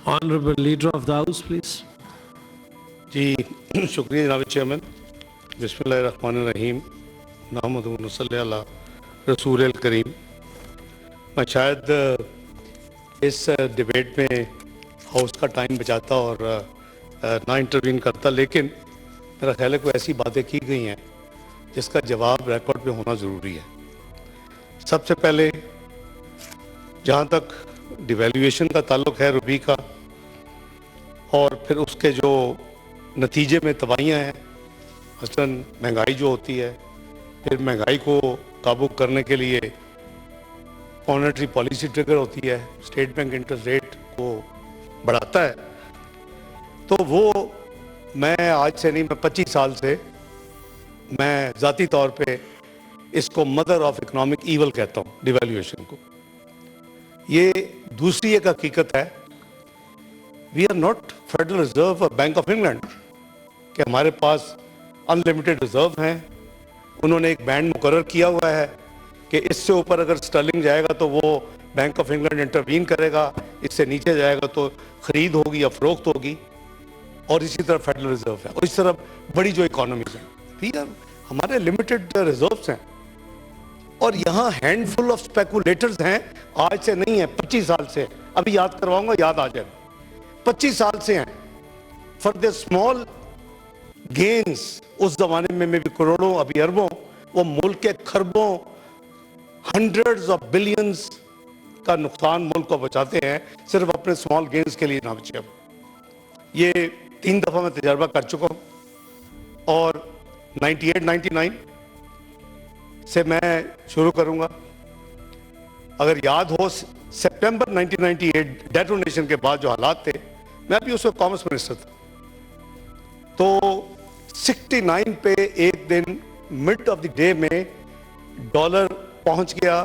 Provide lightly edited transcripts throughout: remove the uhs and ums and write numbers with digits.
Honorable Leader of the House, please. जी शुक्रिया जनाब chairman. बिस्मिल्लाहिर्रहमानिर्रहीम। नहमदुहु नसल्ली अला रसूल करीम। मैं शायद इस डिबेट में हाउस का टाइम बचाता और ना इंटरवीन करता, लेकिन मेरा ख्याल है कोई ऐसी बातें की गई हैं जिसका जवाब रिकॉर्ड पे होना ज़रूरी है। सबसे पहले जहाँ तक डिवेल्यूएशन का ताल्लुक है रुपये का, और फिर उसके जो नतीजे में तबाहियाँ हैं, मसलन महंगाई जो होती है, फिर महंगाई को काबू करने के लिए मॉनेटरी पॉलिसी ट्रिगर होती है, स्टेट बैंक इंटरेस्ट रेट को बढ़ाता है। तो वो मैं आज से नहीं, मैं 25 साल से मैं ज़ाती तौर पे इसको मदर ऑफ इकोनॉमिक ईवल कहता हूँ, डिवेल्यूएशन को। ये दूसरी एक हकीकत है, we are not federal reserve और बैंक ऑफ इंग्लैंड कि हमारे पास अनलिमिटेड रिजर्व हैं। उन्होंने एक बैंड मुकर्रर किया हुआ है कि इससे ऊपर अगर स्टर्लिंग जाएगा तो वो बैंक ऑफ इंग्लैंड इंटरवीन करेगा, इससे नीचे जाएगा तो खरीद होगी या फरोख्त होगी। और इसी तरह फेडरल रिजर्व है, और इस तरह बड़ी जो इकोनॉमीज हैं, हमारे लिमिटेड रिजर्व्स हैं। और यहाँ हैंडफुल ऑफ स्पेकुलेटर्स हैं, आज से नहीं है, 25 साल से। अभी याद करवाऊंगा, याद आ जाएगा। 25 साल से हैं। फॉर द स्मॉल गेन्स उस जमाने में भी करोड़ों, अभी अरबों, वो मुल्क के खरबों, हंड्रेड्स ऑफ बिलियंस का नुकसान मुल्क को बचाते हैं, सिर्फ अपने स्मॉल गेन्स के लिए ना बचे। अब ये 3 दफ़ा मैं तजर्बा कर चुका हूँ, और 98-99 से मैं शुरू करूँगा। अगर याद हो, सितंबर 1998 डेटोनेशन के बाद जो हालात थे, मैं भी उस वक्त कॉमर्स मिनिस्टर था, तो 69 पे एक दिन मिड ऑफ द डे में डॉलर पहुंच गया।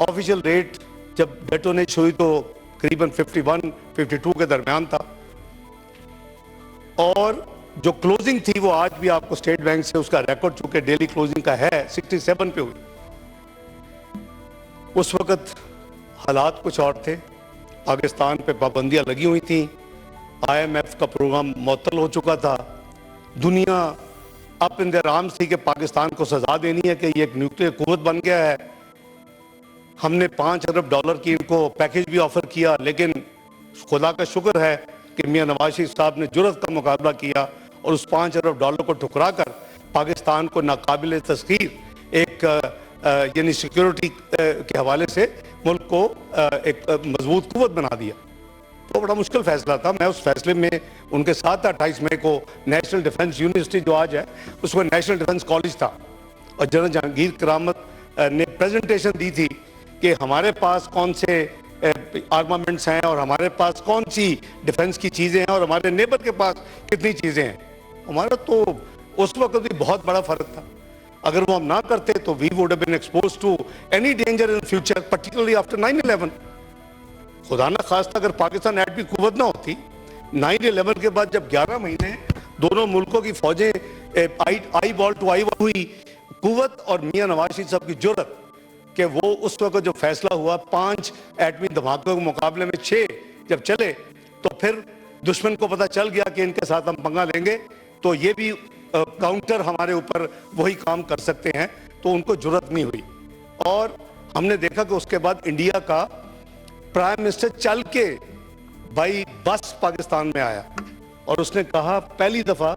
ऑफिशियल रेट जब डेटोनेट हुई तो करीबन 51-52 के दरमियान था, और जो क्लोजिंग थी वो आज भी आपको स्टेट बैंक से उसका रिकॉर्ड, चूंकि डेली क्लोजिंग का है, 67 पे हुई। उस वक्त हालात कुछ और थे, पाकिस्तान पे पाबंदियां लगी हुई थी, IMF का प्रोग्राम मुअत्तल हो चुका था, दुनिया अप इन देयर आर्म्स थी कि पाकिस्तान को सजा देनी है कि ये एक न्यूक्लियर कुव्वत बन गया है। हमने $5 अरब की इनको पैकेज भी ऑफर किया, लेकिन खुदा का शुक्र है कि मियां नवाज शरीफ साहब ने जुर्रत का मुकाबला किया और उस $5 अरब को ठुकरा कर पाकिस्तान को नाकाबिल तस्खीर एक यानी सिक्योरिटी के हवाले से मुल्क को एक मजबूत कुव्वत बना दिया। तो बड़ा मुश्किल फैसला था। मैं उस फैसले में उनके साथ था। 28 मई को नेशनल डिफेंस यूनिवर्सिटी जो आज है, उसमें नेशनल डिफेंस कॉलेज था, और जनरल जहांगीर करामत ने प्रेजेंटेशन दी थी कि हमारे पास कौन से आर्मामेंट्स हैं और हमारे पास कौन सी डिफेंस की चीज़ें हैं और हमारे नेबर के पास कितनी चीज़ें हैं। हमारा तो उस वक्त भी बहुत बड़ा फ़र्क था। अगर वो हम ना करते तो we would have been exposed to any danger in future, particularly after 9/11। खुदा ना खास्ता अगर पाकिस्तान एटमी कुव्वत ना होती, 9/11 के बाद जब 11 महीने दोनों मुल्कों की फौजें आई बॉल टू आई हुई, कुव्वत और मियां नवाज शरीफ साहब की जुर्रत कि वो उस वक्त जो फैसला हुआ, 5 एटमी धमाकों के मुकाबले में 6 जब चले, तो फिर दुश्मन को पता चल गया कि इनके साथ हम पंगा लेंगे तो ये भी काउंटर हमारे ऊपर वही काम कर सकते हैं, तो उनको जुर्रत नहीं हुई। और हमने देखा कि उसके बाद इंडिया का प्राइम मिनिस्टर चल के भाई बस पाकिस्तान में आया, और उसने कहा, पहली दफ़ा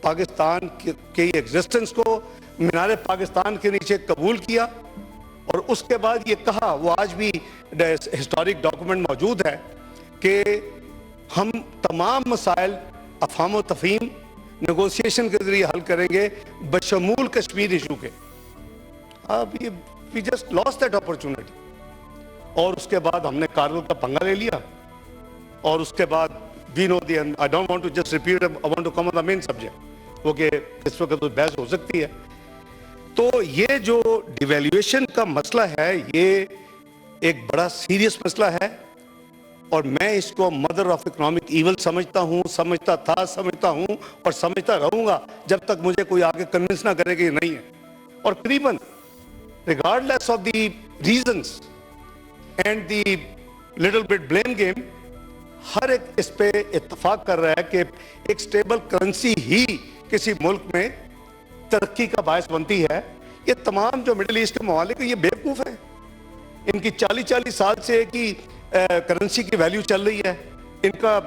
पाकिस्तान के एग्जिस्टेंस को मीनार पाकिस्तान के नीचे कबूल किया, और उसके बाद ये कहा, वो आज भी हिस्टोरिक डॉक्यूमेंट मौजूद है, कि हम तमाम मसाइल अफहाम व तफहीम नेगोशिएशन के जरिए हल करेंगे, बशमूल कश्मीर इशू के। अब ये we just lost that opportunity. और उसके बाद हमने कारगिल का पंगा ले लिया, और उसके बाद we know the, I don't want to just repeat, I want to come on the main subject, क्योंकि इस वक्त तो बहस हो सकती है। तो ये जो डिवेल्यूएशन का मसला है, ये एक बड़ा सीरियस मसला है, और मैं इसको मदर ऑफ इकोनॉमिक ईवल समझता हूँ, समझता था, समझता हूँ और समझता रहूँगा जब तक मुझे कोई आगे कन्विंस ना करे कि ये नहीं है। और करीबन regardless of the reasons and the little bit blame game, हर एक इस पे इत्तेफाक कर रहा है कि एक स्टेबल करेंसी ही किसी मुल्क में तरक्की का बायस बनती है। ये तमाम जो मिडिल ईस्ट के ममालिक है ये बेवकूफ़ है। इनकी 40-40 साल से एक ही करेंसी की वैल्यू चल रही है। इनका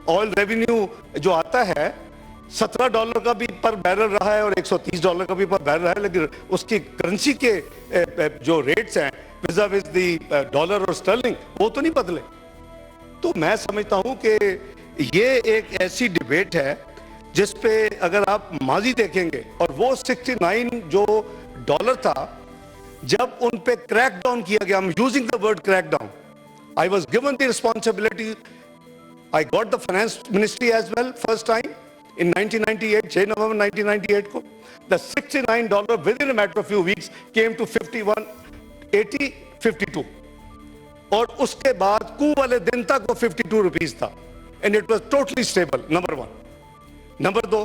ऑयल रेवेन्यू जो आता है $17 का भी पर बैरल रहा है और $130 का भी पर बैरल रहा है, लेकिन उसकी करेंसी के जो रेट्स हैं विज़ा विज़ दी डॉलर और स्टर्लिंग वो तो नहीं बदले। तो मैं समझता हूं कि ये एक ऐसी डिबेट है जिस पे अगर आप माजी देखेंगे और वो 69 जो डॉलर था जब उन पे क्रैकडाउन किया गया, I am using the word crackdown, I was given the responsibility, I got the finance ministry as well first time in 1998, 6 नवंबर 1998 को the $69 within a matter of few weeks came to 51, 80, 52 और उसके बाद कू वाले दिन तक वो 52 rupees था and it was totally stable. Number 1। Number 2,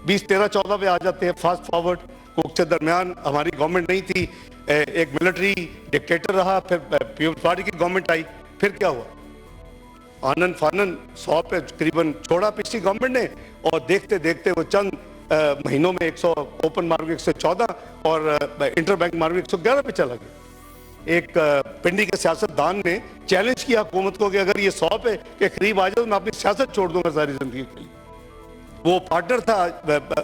20, 13, 14 पे आ जाते हैं फास्ट फॉरवर्ड। कुक के दरमियान हमारी गवर्नमेंट नहीं थी, एक मिलिट्री डिक्टेटर रहा, फिर पीपल्स पार्टी की गवर्नमेंट आई, फिर क्या हुआ? आनन फानन 100 पे करीबन छोड़ा पिछली गवर्नमेंट ने और देखते देखते वो चंद महीनों में 100 ओपन मार्केट 114 और इंटर बैंक मार्केट 111 पे चला गया। एक पिंडी के सियासतदान ने चैलेंज किया हुकूमत को कि अगर ये 100 पे के करीब आ जाए तो मैं अपनी सियासत छोड़ दूंगा सारी जिंदगी के लिए। वो पार्टनर था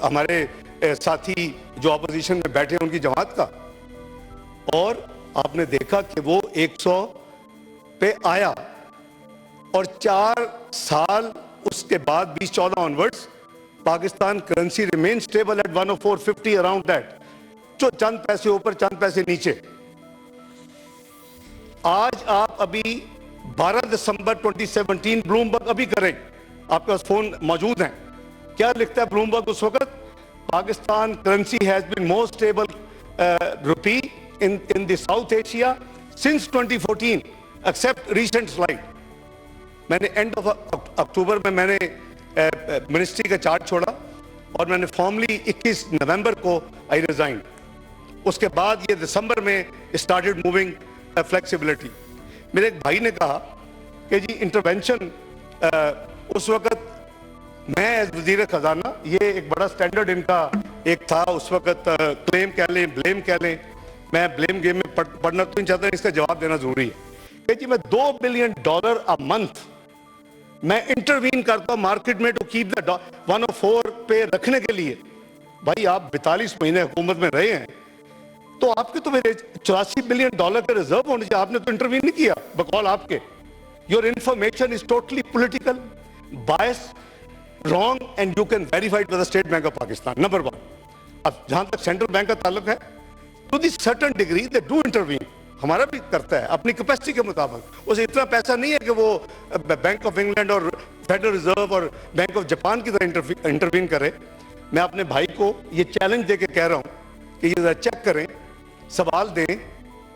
हमारे साथी जो अपोजिशन में बैठे उनकी जमात का, और आपने देखा कि वो 100 पे आया और 4 साल उसके बाद 2014 onwards Pakistan currency remain stable at 104.50 around that, जो चंद पैसे ऊपर चंद पैसे नीचे। आज आप अभी 12 दिसंबर 2017 ब्लूमबर्ग अभी करें, आपके पास फोन मौजूद हैं, क्या लिखता है ब्लूमबर्ग उस वक्त? Pakistan currency has been more stable rupee in the South Asia since 2014 except recent slide. मैंने एंड ऑफ अक्टूबर में मैंने मिनिस्ट्री का चार्ज छोड़ा और मैंने फॉर्मली 21 नवंबर को आई रिजाइन। उसके बाद ये दिसंबर में स्टार्टेड मूविंग फ्लेक्सिबिलिटी। मेरे एक भाई ने कहा कि जी इंटरवेंशन, उस वक्त मैं एज वजीर खजाना, ये एक बड़ा स्टैंडर्ड इनका एक था उस वक्त, क्लेम कह लें ब्लेम कह लें, मैं ब्लेम गेम में पढ़ना तो नहीं चाहता, इसका जवाब देना जरूरी है कि जी मैं $2 बिलियन अ मंथ मैं इंटरवीन करता हूं मार्केट में टू कीप द 104 पे रखने के लिए। भाई आप 42 महीने हुकूमत में रहे हैं तो आपके तो मेरे $84 बिलियन के रिजर्व होने चाहिए, आपने तो इंटरवीन नहीं किया बकौल आपके। Your information is totally political bias, wrong and you can verify with the State Bank of Pakistan. Number 1। अब जहां तक सेंट्रल बैंक का ताल्लुक है, to the certain degree they do intervene, हमारा भी करता है अपनी कैपेसिटी के मुताबिक। उसे इतना पैसा नहीं है कि वो बैंक ऑफ इंग्लैंड और फेडरल रिजर्व और बैंक ऑफ जापान की तरह इंटरवीन करे। मैं अपने भाई को ये चैलेंज दे के कह रहा हूं कि ये चेक करें, सवाल दें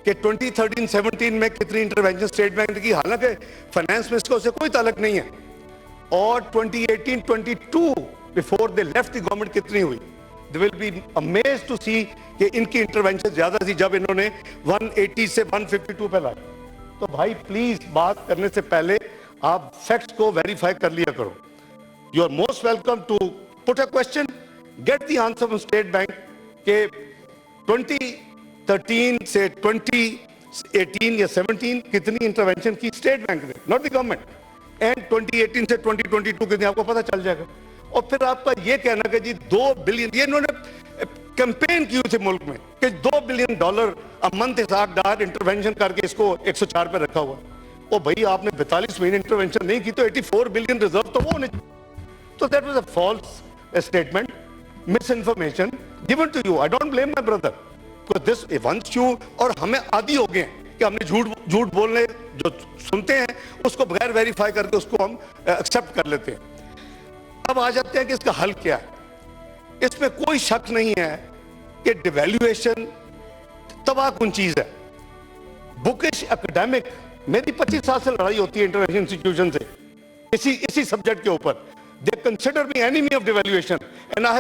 कि 2013-17 में कितनी इंटरवेंशन स्टेट बैंक ने की, हालांकि फाइनेंस मिनिस्टर से कोई ताल्लुक नहीं है, और 2018-22 before they left the government कितनी हुई। They will be amazed to see कि इनकी इंटरवेंशन ज्यादा थी जब इन्होंने 180 से 152 पे लाई। तो भाई प्लीज बात करने से पहले आप फैक्ट्स को वेरीफाई कर लिया करो। You are most welcome to put a question, get the answer from State Bank के 2013 से 2018 या 17 कितनी इंटरवेंशन की स्टेट बैंक ने, नॉट द गवर्नमेंट, एंड 2018 से 2022 कितनी, आपको पता चल जाएगा। और फिर आपका ये कहना कि जी 2 बिलियन, ये इन्होंने कैंपेन की थी मुल्क में कि $2 billion a month Ishaq Dar intervention करके इसको 104 पे रखा हुआ। ओ भाई आपने 42 महीने इंटरवेंशन नहीं की तो 84 बिलियन रिजर्व तो वो होने। तो that was a false statement, misinformation given to you. I don't blame my brother, because this once you, और हमें आदी हो गए हैं कि हमने झूठ बोलने जो सुनते हैं उसको बगैर वेरीफाई करके उसको हम एक्सेप्ट कर लेते हैं। अब आ जाते हैं कि इसका हल क्या है। इसमें कोई शक नहीं है कि डिवैल्यूएशन तबाहकुन चीज है। बुकिश एकेडमिक, मेरी 25 साल से लड़ाई होती है इंटरनेशनल इंस्टीट्यूशन से इसी सब्जेक्ट के ऊपर। They consider me enemy of devaluation and I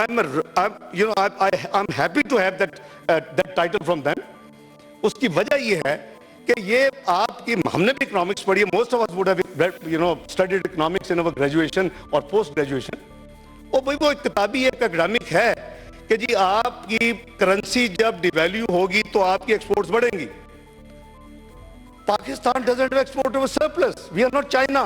am happy to have that title from them. उसकी वजह यह है कि ये आपकी, हमने भी इकोनॉमिक्स पढ़ी है, most of us would have studied economics in our graduation और पोस्ट ग्रेजुएशन। वो भाई वो एक किताबी एक एकेडमिक है कि जी आपकी करेंसी जब डिवैल्यू होगी तो आपकी एक्सपोर्ट्स बढ़ेंगी। Pakistan doesn't have export of surplus, we are not China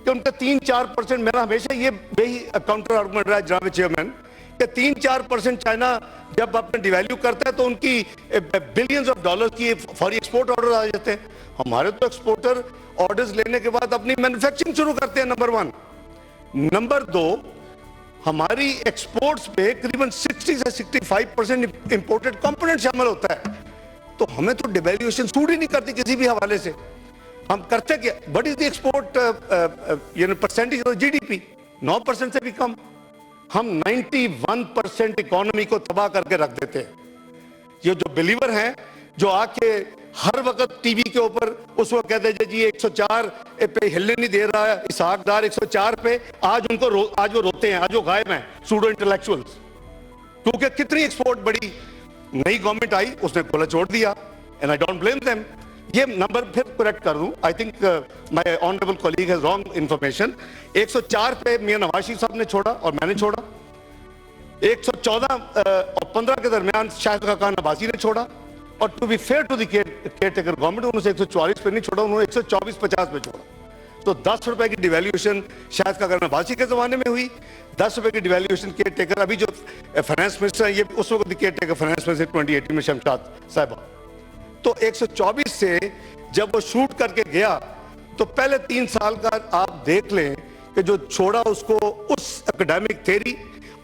कि उनका 3-4%, मेरा हमेशा ये यही काउंटर आर्गुमेंट रहा है जनाब चेयरमैन कि 3-4% चाइना जब अपने डिवैल्यू करता है तो उनकी बिलियंस ऑफ डॉलर्स की फॉरेन एक्सपोर्ट ऑर्डर आ जाते हैं। हमारे तो एक्सपोर्टर ऑर्डर्स लेने के बाद अपनी मैन्युफैक्चरिंग शुरू करते हैं, नंबर 1। नंबर 2, हमारी एक्सपोर्ट्स पे करीबन 60 से 65% इंपोर्टेड कंपोनेंट शामिल होता है। तो हमें तो डिवैल्यूएशन सूट ही नहीं करती किसी भी हवाले से। हम करते क्या, what is the export percentage of GDP? 9% से भी कम। हम 91% इकोनॉमी को तबाह करके रख देते हैं। ये जो बिलीवर हैं जो आके हर वक्त टीवी के ऊपर उस वक्त कहते हैं जी 104 पे हिलने नहीं दे रहा है, इसहाक डार 104 पे, आज वो रोते हैं, आज वो गायब हैं सूडो इंटेलेक्चुअल्स। क्योंकि कितनी एक्सपोर्ट बढ़ी, नई गवर्नमेंट आई उसने खुला छोड़ दिया, and I don't blame them. ये नंबर फिर करेक्ट कर दूं, I think my honourable colleague has wrong information. 104 पे मियां नवाज शरीफ साहब ने छोड़ा और मैंने छोड़ा। 114 और 15 के दरमियान शाहिद खान अब्बासी ने छोड़ा, और to be fair to the caretaker government उन्होंने 144 पे नहीं छोड़ा, उन्होंने 124-50 पे छोड़ा। तो 10 रुपए की डिवैल्यूएशन शाहिद खान अब्बासी के जमाने में हुई, 10 रुपए की डिवैल्यूएशन केयरटेकर अभी जो फाइनेंस मिनिस्टर है ये उस वक्त केयरटेकर फाइनेंस मिनिस्टर 2018 में शमशाद साहिबा। तो 124 से जब वो शूट करके गया तो पहले 3 साल का आप देख लें कि जो छोड़ा उसको उस एकेडमिक थ्योरी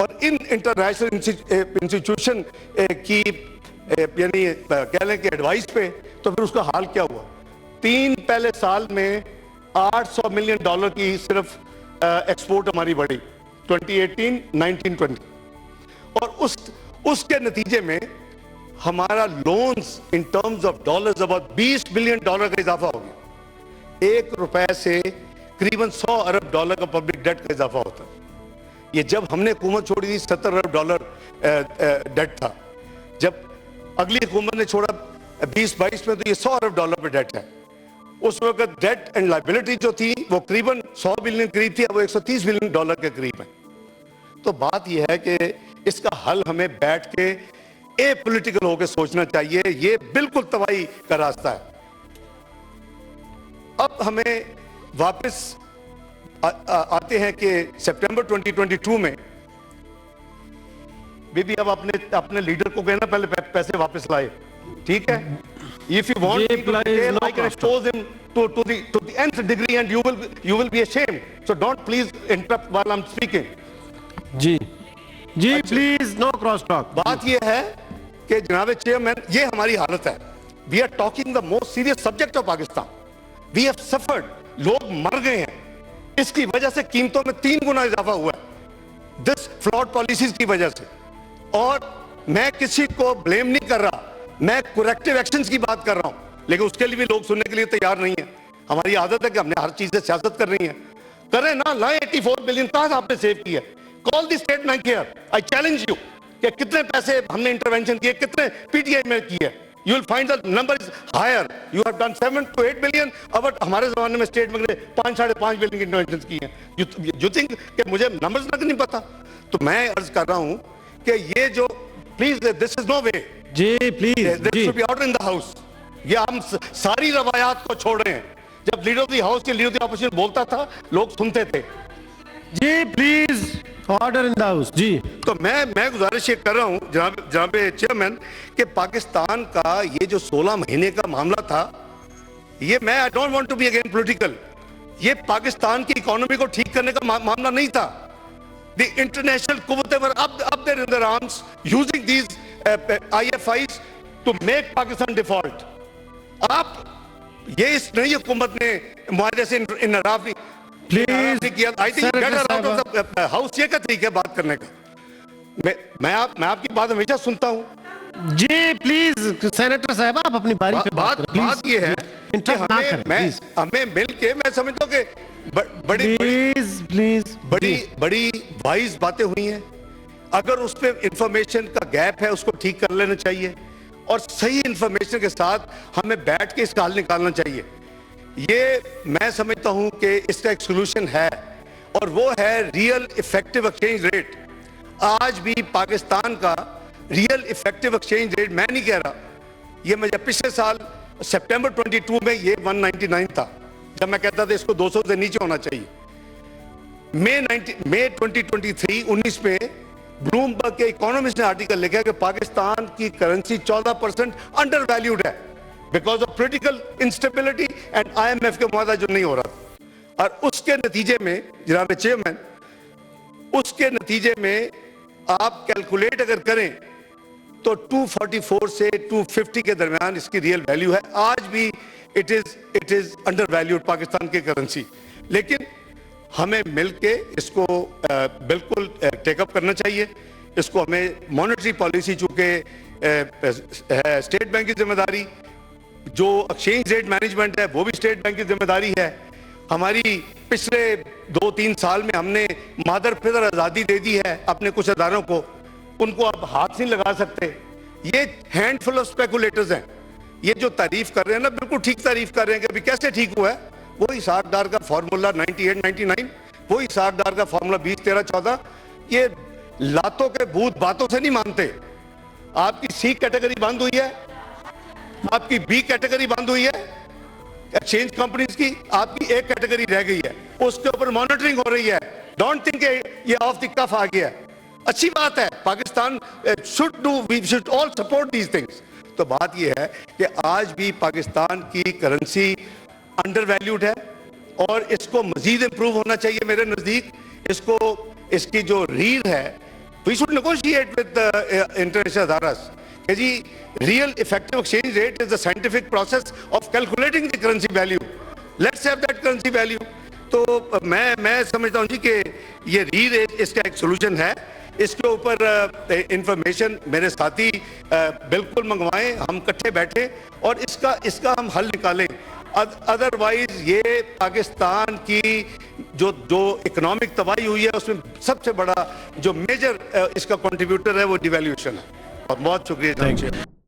और इन इंटरनेशनल इंस्टीट्यूशन की यानी कह लें कि एडवाइस पे, तो फिर उसका हाल क्या हुआ? 3 पहले साल में $800 मिलियन की सिर्फ एक्सपोर्ट हमारी बढ़ी 2018, 19, 20, और उसके नतीजे में हमारा loans in terms of dollars about $20 billion का इजाफा हो गया। 1 रुपए से करीबन $100 अरब का पब्लिक डेट का इजाफा होता है। ये जब हमने हुकूमत छोड़ी थी $70 अरब डेट था, जब अगली हुकूमत ने छोड़ा 2022 में तो ये $100 अरब पे डेट है। उस वक्त डेट एंड लायबिलिटी जो थी वो करीबन 100 बिलियन करीब थी, अब वो $130 बिलियन के करीब है। तो बात यह है कि इसका हल हमें बैठ के ए पॉलिटिकल होकर सोचना चाहिए, ये बिल्कुल तबाही का रास्ता है। अब हमें वापस आते हैं कि सितंबर 2022 में बीबी अब अपने लीडर को कहना पहले पैसे वापस लाए, ठीक है? If you want me to detail, I can expose him to the nth degree, and you will be ashamed. So don't please interrupt while I'm speaking. जी प्लीज नो क्रॉस टॉक। बात यह है कि जनाब चेयरमैन, ये हमारी हालत है। We are talking the most serious subject of Pakistan. We have suffered, लोग मर गए हैं, इसकी वजह से कीमतों में 3 गुना इजाफा हुआ है, दिस फ्लॉड पॉलिसीज की वजह से। और मैं किसी को ब्लेम नहीं कर रहा, मैं करेक्टिव एक्शंस की बात कर रहा हूं, लेकिन उसके लिए भी लोग सुनने के लिए तैयार नहीं है। हमारी आदत है कि हमने हर चीज से सियासत करनी है, करें ना, लाए 84 बिलियन कहां से आपने सेव किया? Call the State bank here, I challenge you कि कितने पैसे हमने इंटरवेंशन किए, कितने पीटीआई में किए। You will find the number is higher, you have done 7 to 8 billion, अब हमारे जमाने में स्टेट बैंक ने 5-5.5 बिलियन की इंटरवेंशन की है। यू थिंक कि मुझे नंबर्स तक नहीं पता? तो मैं अर्ज कर रहा हूं कि ये जो, please this is no way जी, please this should be order in the house. ये हम सारी रवायात को छोड़ रहे हैं। जब लीडर ऑफ द हाउस के लीडर ऑफ द ऑपोजिशन बोलता था लोग सुनते थे। जी please order in the house. जी तो मैं गुजारिश ये कर रहा हूं जनाब चेयरमैन कि पाकिस्तान का ये जो 16 महीने का मामला था, ये मैं I don't want to be again political, ये पाकिस्तान की इकोनॉमी को ठीक करने का मामला नहीं था। The international कुव्वतें were up there in their arms using these IFIs to make Pakistan default. आप ये इस नई हुकूमत ने मुआहदे से इनराफ नहीं किया। I think get out of the house, ये का तरीका है बात करने का। मैं आपकी बात हमेशा सुनता हूं। जी प्लीज सेनेटर साहब, आप अपनी बारी पे बात ये है कि हमें मिलके, मैं समझता हूं कि बड़ी वाइज बातें हुई हैं। अगर उस पर इंफॉर्मेशन का गैप है उसको ठीक कर लेना चाहिए, और सही इंफॉर्मेशन के साथ हमें बैठ के इसका हल निकालना चाहिए। ये मैं समझता हूं कि इसका एक सोल्यूशन है और वो है रियल इफेक्टिव एक्सचेंज रेट। आज भी पाकिस्तान का रियल इफेक्टिव एक्सचेंज रेट, मैं नहीं कह रहा, ये मैं जब पिछले साल सितंबर 22 में ये 199 था, जब मैं कहता था इसको 200 से नीचे होना चाहिए। मई 2023 में ब्लूमबर्ग के इकोनॉमिस्ट ने आर्टिकल लिखा कि पाकिस्तान की करेंसी 14% अंडर वैल्यूड है because of political instability and IMF के मुआहदा जो नहीं हो रहा था। और उसके नतीजे में जनाब चेयरमैन, उसके नतीजे में आप कैलकुलेट अगर करें तो 244 से 250 के दरमियान इसकी रियल वैल्यू है। आज भी it is under valued Pakistan की करेंसी। लेकिन हमें मिलके इसको बिल्कुल टेकअप करना चाहिए। इसको हमें मॉनेटरी पॉलिसी, चूंकि स्टेट बैंक की जिम्मेदारी, जो एक्सचेंज रेट मैनेजमेंट है वो भी स्टेट बैंक की जिम्मेदारी है। हमारी पिछले 2-3 साल में हमने मादर पिदर आज़ादी दे दी है अपने कुछ अदारों को, उनको अब हाथ नहीं लगा सकते। ये हैंडफुल ऑफ स्पेकुलेटर्स हैं। ये जो तारीफ कर रहे हैं ना, बिल्कुल ठीक तारीफ कर रहे हैं कि अभी कैसे ठीक हुआ है। वही सागदार का फॉर्मूला 98-99, वही सागदार का फॉर्मूला 20-13-14। ये लातों के भूत बातों से नहीं मानते। आपकी C कैटेगरी बंद हुई है, आपकी B कैटेगरी बंद हुई है एक्सचेंज कंपनीज की, आपकी A कैटेगरी रह गई है, उसके ऊपर मॉनिटरिंग हो रही है। डोंट थिंक ये ऑफ द कफ आ गया है। अच्छी बात है, Pakistan we should all support these things. तो बात ये है कि आज भी पाकिस्तान की करेंसी अंडर वैल्यूड है और इसको मजीद इंप्रूव होना चाहिए मेरे नजदीक। इसको, इसकी जो रीड है, we should negotiate with international अदारास कि जी real effective exchange rate is the scientific process of calculating the currency value. Let's have that currency value. तो मैं समझता हूँ जी कि ये रीड इसका एक सोल्यूशन है। इसके ऊपर इंफॉर्मेशन मेरे साथी बिल्कुल मंगवाएं, हम इकट्ठे बैठे और इसका हम हल निकालें। अदरवाइज ये पाकिस्तान की जो इकोनॉमिक तबाही हुई है उसमें सबसे बड़ा जो मेजर इसका कंट्रीब्यूटर है वो डिवैल्यूएशन है। और बहुत शुक्रिया।